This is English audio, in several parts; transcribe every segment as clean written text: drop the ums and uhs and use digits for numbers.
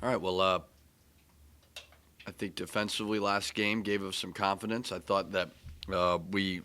All right. Well, I think defensively last game gave us some confidence. I thought that we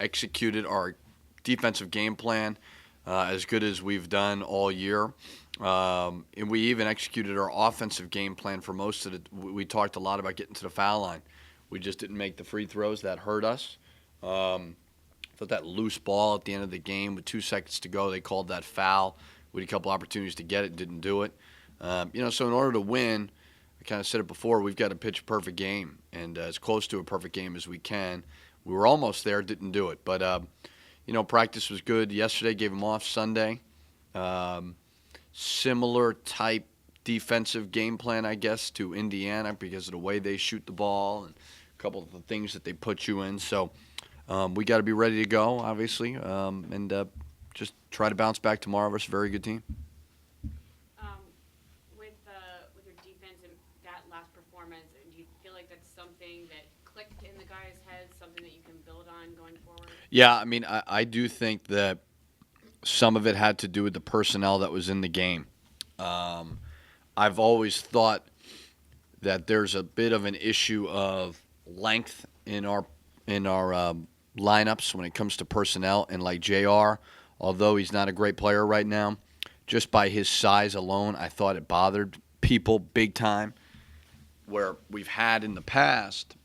executed our defensive game plan as good as we've done all year. And we even executed our offensive game plan for most of it. We talked a lot about getting to the foul line. We just didn't make the free throws. That hurt us. Thought that loose ball at the end of the game with 2 seconds to go, they called that foul. We had a couple opportunities to get it, didn't do it. So in order to win, I kind of said it before, we've got to pitch a perfect game and as close to a perfect game as we can. We were almost there, didn't do it. But, practice was good. Yesterday, gave them off Sunday. Similar type defensive game plan, I guess, to Indiana because of the way they shoot the ball and a couple of the things that they put you in. So we got to be ready to go, obviously, and just try to bounce back tomorrow versus a very good team. With your defense and that last performance, do you feel like that's something that clicked in the guys' heads, something that you can build on going forward? Yeah, I mean, I do think that some of it had to do with the personnel that was in the game. I've always thought that there's a bit of an issue of length in our lineups when it comes to personnel, and like JR, although he's not a great player right now, just by his size alone, I thought it bothered people big time. Where we've had in the past,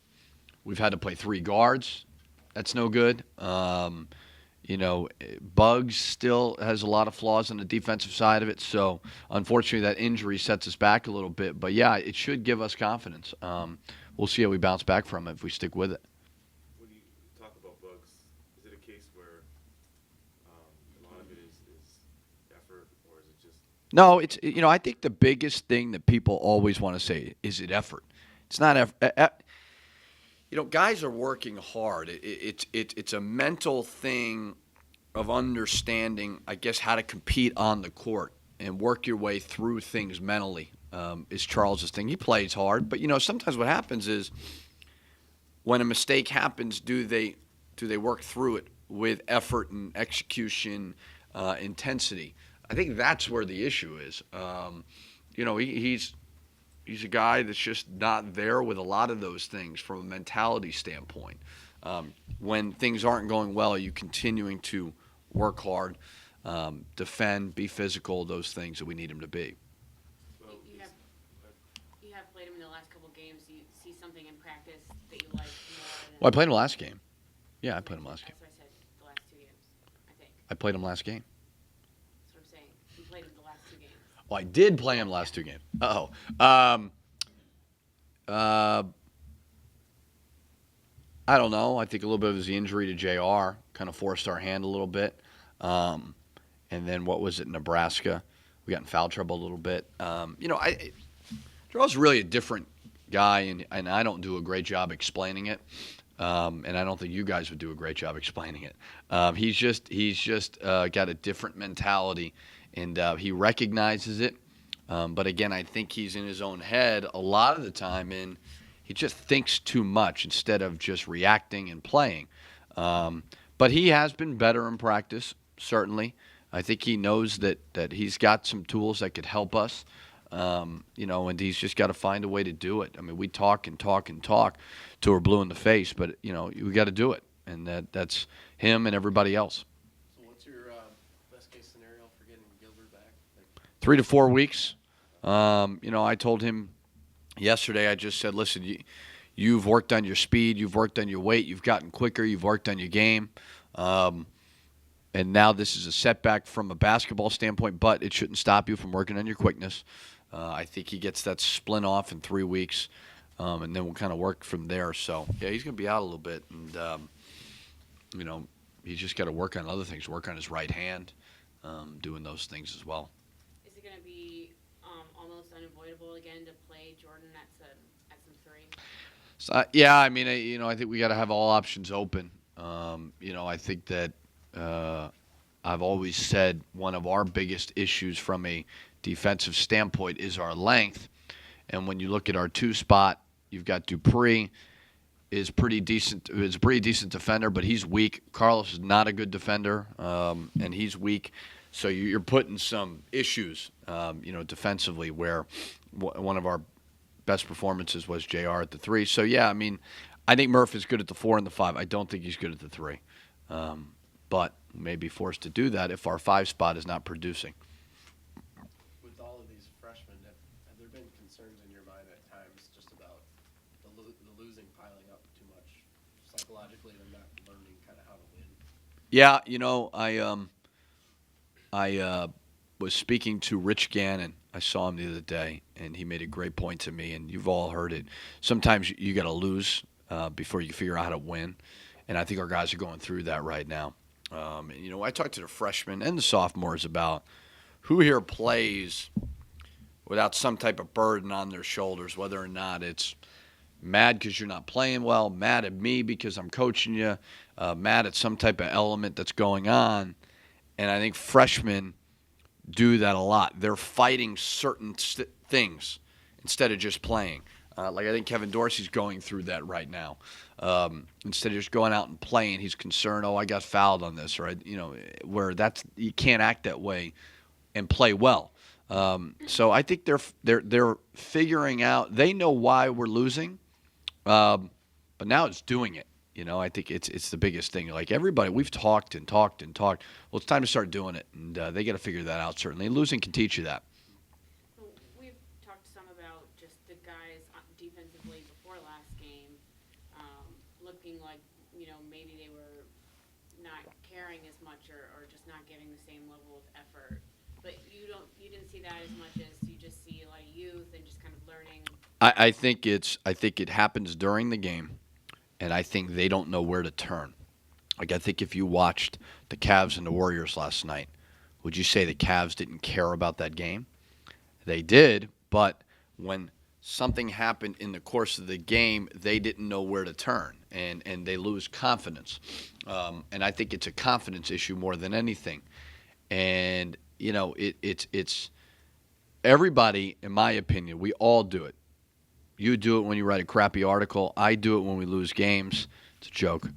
we've had to play 3 guards. That's no good. Bugs still has a lot of flaws on the defensive side of it. So, unfortunately, that injury sets us back a little bit. But, yeah, it should give us confidence. We'll see how we bounce back from it if we stick with it. When you talk about Bugs, is it a case where a lot of it is effort, or is it just... No, I think the biggest thing that people always want to say is it effort. It's not effort. Guys are working hard. It's a mental thing of understanding, I guess, how to compete on the court and work your way through things mentally. Is Charles's thing. He plays hard, but sometimes what happens is when a mistake happens, do they work through it with effort and execution, intensity? I think that's where the issue is. He's a guy that's just not there with a lot of those things from a mentality standpoint. When things aren't going well, you continuing to work hard, defend, be physical, those things that we need him to be. You have played him in the last couple of games. Do you see something in practice that you like more than... Well, I played him last game. Yeah, I played him last game. That's what I said, the last 2 games, I think. I played him last game. That's what I'm saying. You played him the last 2 games. Oh, I did play him last 2 games. I don't know. I think a little bit of his injury to JR kind of forced our hand a little bit. And then what was it, Nebraska? We got in foul trouble a little bit. Jarrell's really a different guy, and I don't do a great job explaining it. And I don't think you guys would do a great job explaining it. He's just got a different mentality, and he recognizes it. But again, I think he's in his own head a lot of the time, and he just thinks too much instead of just reacting and playing. But he has been better in practice, certainly. I think he knows that he's got some tools that could help us, and he's just got to find a way to do it. I mean, we talk and talk and talk till we're blue in the face, but, we got to do it, and that's him and everybody else. So what's your best-case scenario for getting Gilbert back? 3 to 4 weeks. I told him yesterday, I just said, listen, you've worked on your speed, you've worked on your weight, you've gotten quicker, you've worked on your game. And now this is a setback from a basketball standpoint, but it shouldn't stop you from working on your quickness. I think he gets that splint off in 3 weeks, and then we'll kind of work from there. So, yeah, he's going to be out a little bit. And, he's just got to work on other things, work on his right hand, doing those things as well. Is it going to be almost unavoidable again to play Jordan at some 3? So, yeah, I mean, I think we got to have all options open. I think that I've always said one of our biggest issues from a defensive standpoint is our length. And when you look at our 2 spot, you've got Dupree is pretty decent. Is a pretty decent defender, but he's weak. Carlos is not a good defender, and he's weak. So you're putting some issues, defensively where one of our best performances was JR at the 3. So, yeah, I mean, I think Murph is good at the 4 and the 5. I don't think he's good at the 3. But may be forced to do that if our 5 spot is not producing. With all of these freshmen, have there been concerns in your mind at times just about the losing piling up too much psychologically and not learning kind of how to win? Yeah, I was speaking to Rich Gannon. I saw him the other day, and he made a great point to me, and you've all heard it. Sometimes you got to lose before you figure out how to win, and I think our guys are going through that right now. I talked to the freshmen and the sophomores about who here plays without some type of burden on their shoulders, whether or not it's mad because you're not playing well, mad at me because I'm coaching you, mad at some type of element that's going on. And I think freshmen do that a lot. They're fighting certain things instead of just playing. Like I think Kevin Dorsey's going through that right now. Instead of just going out and playing, he's concerned, I got fouled on this, right? Where you can't act that way and play well. So I think they're figuring out. They know why we're losing, but now it's doing it. I think it's the biggest thing. Like everybody, we've talked and talked and talked. Well, it's time to start doing it, and they got to figure that out. Certainly, and losing can teach you that. We've talked some about just the guys defensively before last game, looking like maybe they were not caring as much or just not giving the same level of effort. But you didn't see that as much as you just see a lot of youth and just kind of learning. I think it happens during the game. And I think they don't know where to turn. Like, I think if you watched the Cavs and the Warriors last night, would you say the Cavs didn't care about that game? They did, but when something happened in the course of the game, they didn't know where to turn, and they lose confidence. And I think it's a confidence issue more than anything. And, it's everybody, in my opinion, we all do it. You do it when you write a crappy article. I do it when we lose games. It's a joke.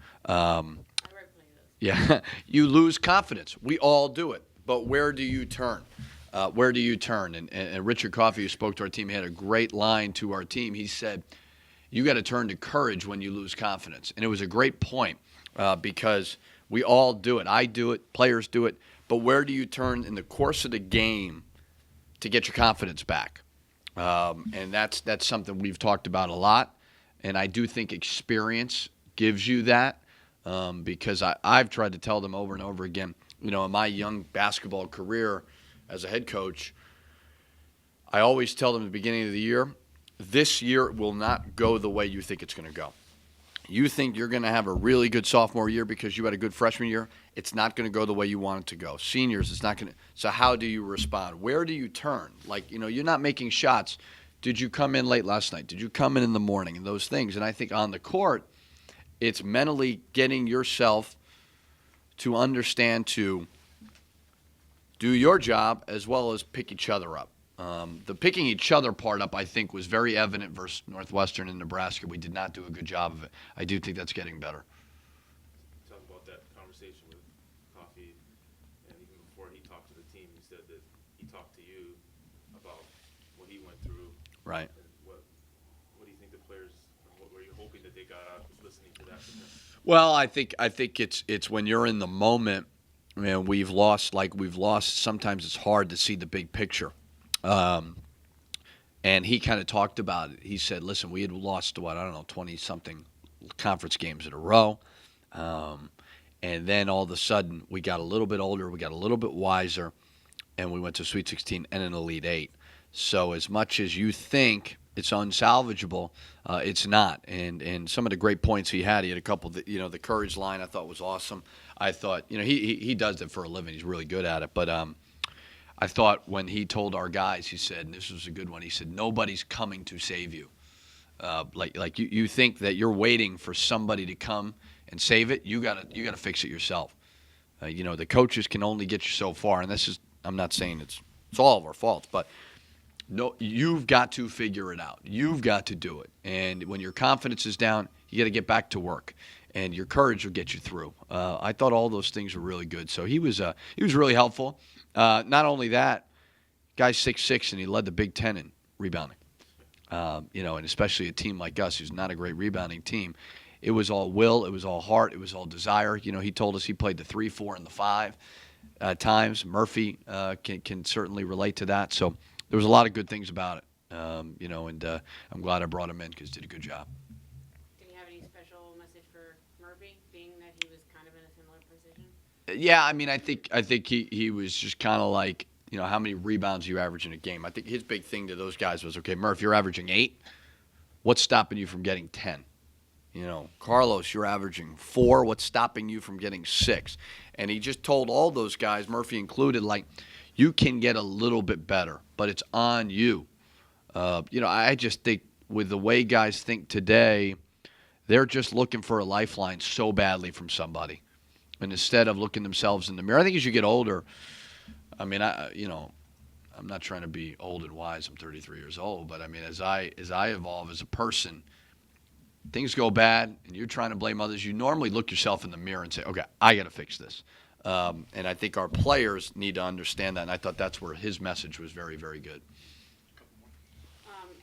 Yeah, you lose confidence. We all do it. But where do you turn? Where do you turn? And Richard Coffey, who spoke to our team, had a great line to our team. He said, you got to turn to courage when you lose confidence. And it was a great point because we all do it. I do it. Players do it. But where do you turn in the course of the game to get your confidence back? And that's something we've talked about a lot. And I do think experience gives you that because I've tried to tell them over and over again, in my young basketball career as a head coach, I always tell them at the beginning of the year, this year will not go the way you think it's going to go. You think you're going to have a really good sophomore year because you had a good freshman year. It's not going to go the way you want it to go. Seniors, it's not going to. So how do you respond? Where do you turn? Like, you're not making shots. Did you come in late last night? Did you come in the morning? And those things. And I think on the court, it's mentally getting yourself to understand to do your job as well as pick each other up. The picking each other part up, I think, was very evident versus Northwestern and Nebraska. We did not do a good job of it. I do think that's getting better. Talk about that conversation with Coffey, and even before he talked to the team, he said that he talked to you about what he went through. Right. And what do you think the players, what were you hoping that they got out of listening to that from him? Well, I think it's when you're in the moment, and we've lost. Sometimes it's hard to see the big picture. And he kind of talked about it. He said, listen, we had lost, 20-something conference games in a row. And then all of a sudden, we got a little bit older, we got a little bit wiser, and we went to Sweet 16 and an Elite 8. So as much as you think it's unsalvageable, it's not. And some of the great points he had a couple, the courage line I thought was awesome. I thought, he does it for a living. He's really good at it. But I thought when he told our guys, he said, and this was a good one, he said, nobody's coming to save you. Like you think that you're waiting for somebody to come and save it. You gotta fix it yourself. The coaches can only get you so far, and I'm not saying it's all of our fault, but no, you've got to figure it out. You've got to do it. And when your confidence is down, you got to get back to work, and your courage will get you through. I thought all those things were really good. So he was really helpful. Not only that, guy's 6'6", and he led the Big Ten in rebounding. And especially a team like us, who's not a great rebounding team. It was all will, it was all heart, it was all desire. He told us he played the 3, 4, and the 5 times. Murphy can certainly relate to that. So there was a lot of good things about it. And I'm glad I brought him in because he did a good job. Did you have any special message for Murphy, being that he was kind of in a similar position? Yeah, I mean, I think he was just kind of like, how many rebounds you average in a game. I think his big thing to those guys was, okay, Murph, you're averaging 8. What's stopping you from getting 10? Carlos, you're averaging 4. What's stopping you from getting 6? And he just told all those guys, Murphy included, like, you can get a little bit better, but it's on you. I just think with the way guys think today, they're just looking for a lifeline so badly from somebody. And instead of looking themselves in the mirror, I think as you get older, I mean, I'm not trying to be old and wise. I'm 33 years old, but I mean, as I evolve as a person, things go bad and you're trying to blame others. You normally look yourself in the mirror and say, okay, I got to fix this. And I think our players need to understand that. And I thought that's where his message was very, very good.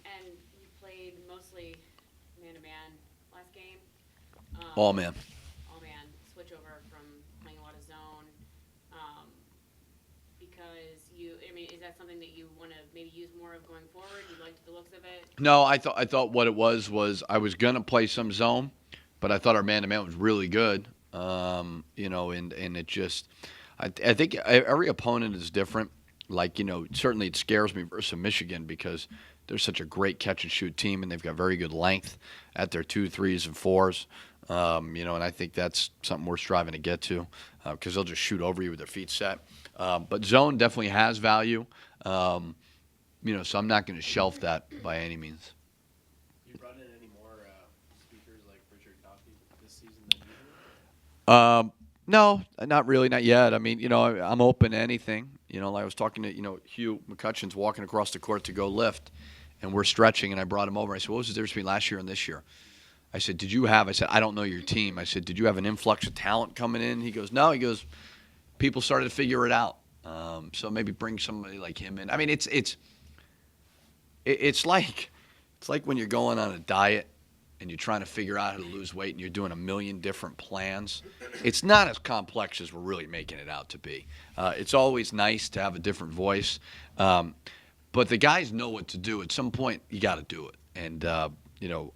And you played mostly man-to-man last game. All man. All man. Switch over from playing a lot of zone. Because is that something that you want to maybe use more of going forward? You liked the looks of it? No, I thought what it was I was gonna play some zone, but I thought our man-to-man was really good. And it just, I think every opponent is different. Like, certainly it scares me versus Michigan because they're such a great catch-and-shoot team, and they've got very good length at their 2, 3s, and 4s. And I think that's something we're striving to get to because they'll just shoot over you with their feet set. But zone definitely has value. So I'm not going to shelf that by any means. You brought in any more speakers like Richard Coffey this season than usual? No, not really, not yet. I mean, I'm open to anything. Like I was talking to, Hugh McCutcheon's walking across the court to go lift, and we're stretching, and I brought him over. I said, what was the difference between last year and this year? I said, I said, I don't know your team. I said, did you have an influx of talent coming in? He goes, no. He goes, people started to figure it out. So maybe bring somebody like him in. I mean, it's like when you're going on a diet and you're trying to figure out how to lose weight and you're doing a million different plans. It's not as complex as we're really making it out to be. It's always nice to have a different voice. But the guys know what to do. At some point, you got to do it. And,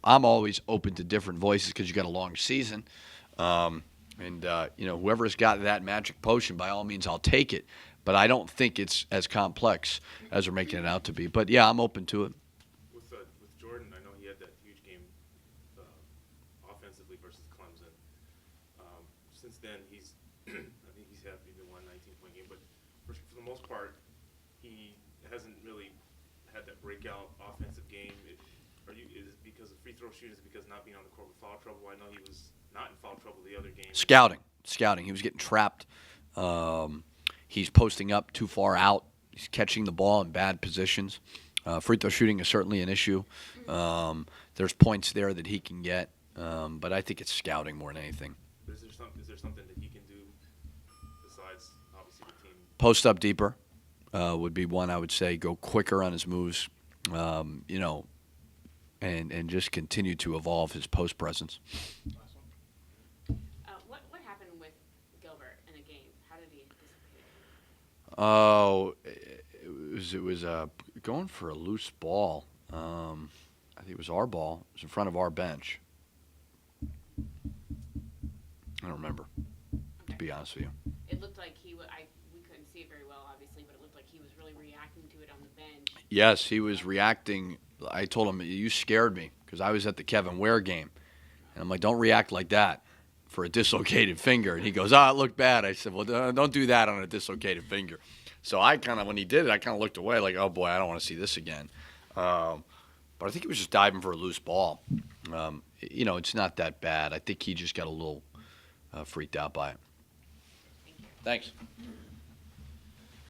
I'm always open to different voices because you got a long season. Whoever's got that magic potion, by all means, I'll take it. But I don't think it's as complex as we're making it out to be. But, yeah, I'm open to it. With Jordan, I know he had that huge game offensively versus Clemson. Since then, I think he's had maybe one 19-point game. But for the most part, he hasn't really had that breakout offensive game. Is it because of free throw shooting? Is it because not being on the court with foul trouble? I know he was not in foul trouble the other game. Scouting. He was getting trapped. He's posting up too far out. He's catching the ball in bad positions. Free throw shooting is certainly an issue. There's points there that he can get, but I think it's scouting more than anything. Is there something that he can do besides obviously the team? Post up deeper would be one I would say. Go quicker on his moves, and just continue to evolve his post presence. What happened with Gilbert in the game? How did he disappear? Oh, it was going for a loose ball. I think it was our ball. It was in front of our bench. I don't remember, to be honest with you. It looked like we couldn't see it very well, obviously, but it looked like he was really reacting to it on the bench. Yes, he was reacting. I told him, you scared me, because I was at the Kevin Ware game. And I'm like, don't react like that for a dislocated finger. And he goes, it looked bad. I said, well, don't do that on a dislocated finger. So I kind of, when he did it, I kind of looked away like, oh, boy, I don't want to see this again. But I think he was just diving for a loose ball. It's not that bad. I think he just got a little freaked out by it. Thank you. Thanks.